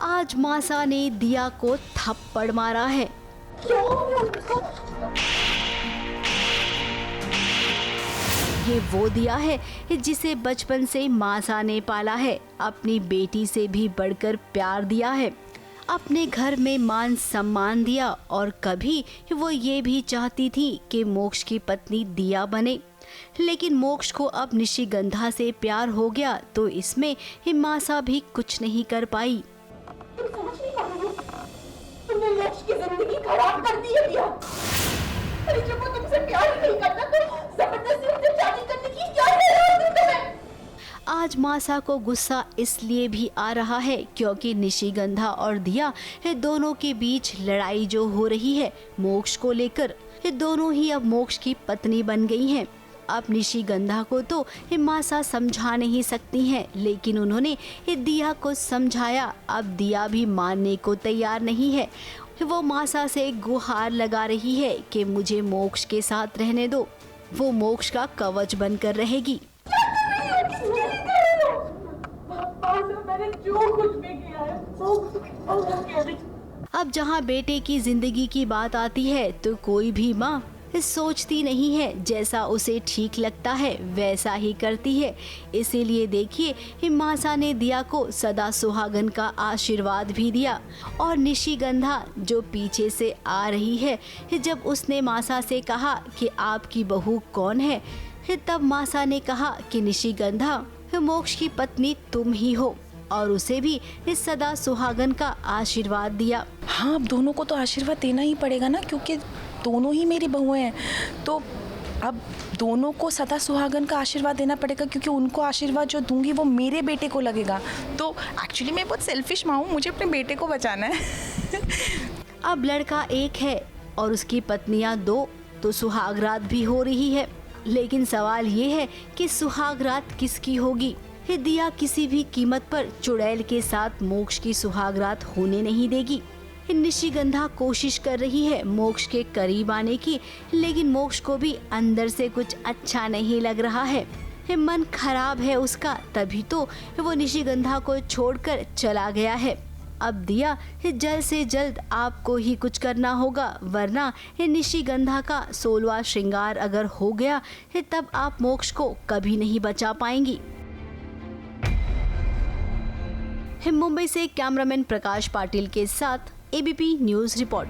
आज मासा ने दिया को थप्पड़ मारा है। ये वो दिया है जिसे बचपन से मासा ने पाला है, अपनी बेटी से भी बढ़कर प्यार दिया है, अपने घर में मान सम्मान दिया और कभी वो ये भी चाहती थी कि मोक्ष की पत्नी दिया बने। लेकिन मोक्ष को अब निशिगंधा से प्यार हो गया तो इसमें मासा भी कुछ नहीं कर पाई। तुम समझ नहीं पा रही हो? तुमने मोक्ष की जिंदगी खराब कर दी है दिया। अरे जब वो तुमसे प्यार ही नहीं करता तो जबरदस्ती उससे शादी करने की क्या जरूरत थी तुम्हें? आज मासा को गुस्सा इसलिए भी आ रहा है क्योंकि निशिगंधा और दिया दोनों के बीच लड़ाई जो हो रही है मोक्ष को लेकर, दोनों ही अब मोक्ष की पत्नी बन गई हैं। अब निशिगंधा को तो मासा समझा नहीं सकती हैं, लेकिन उन्होंने दिया को समझाया। अब दिया भी मानने को तैयार नहीं है। वो मासा से गुहार लगा रही है कि मुझे मोक्ष के साथ रहने दो, वो मोक्ष का कवच बनकर रहेगी। मैंने जो कुछ भी किया है वो अब जहाँ बेटे की जिंदगी की बात आती है तो कोई भी माँ सोचती नहीं है, जैसा उसे ठीक लगता है वैसा ही करती है। इसीलिए देखिए मासा ने दिया को सदा सुहागन का आशीर्वाद भी दिया और निशिगंधा जो पीछे से आ रही है, जब उसने मासा से कहा कि आपकी बहू कौन है, तब मासा ने कहा कि निशिगंधा मोक्ष की पत्नी तुम ही हो और उसे भी इस सदा सुहागन का आशीर्वाद दिया। हाँ, अब दोनों को तो आशीर्वाद देना ही पड़ेगा ना, क्योंकि दोनों ही मेरी बहुएं हैं। तो अब दोनों को सदा सुहागन का आशीर्वाद देना पड़ेगा, क्योंकि उनको आशीर्वाद जो दूंगी वो मेरे बेटे को लगेगा। तो एक्चुअली मैं बहुत सेल्फिश माँ हूँ, मुझे अपने बेटे को बचाना है। अब लड़का एक है और उसकी पत्नियां दो, तो सुहागरात भी हो रही है। लेकिन सवाल ये है कि सुहागरात किसकी होगी? दिया किसी भी कीमत पर चुड़ैल के साथ मोक्ष की सुहागरात होने नहीं देगी। निशिगंधा कोशिश कर रही है मोक्ष के करीब आने की, लेकिन मोक्ष को भी अंदर से कुछ अच्छा नहीं लग रहा है, मन खराब है उसका, तभी तो वो निशिगंधा को छोड़कर चला गया है। अब दिया जल्द से जल्द आपको ही कुछ करना होगा, वरना निशिगंधा का 16वां श्रृंगार अगर हो गया तब आप मोक्ष को कभी नहीं बचा पाएंगी। मुंबई से कैमरामैन प्रकाश पाटिल के साथ ABP news report.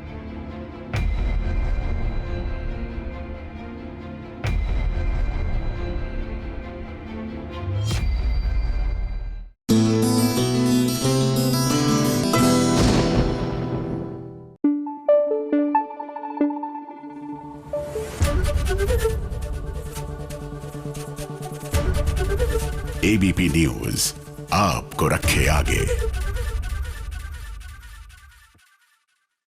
ABP news आपको रखे आगे।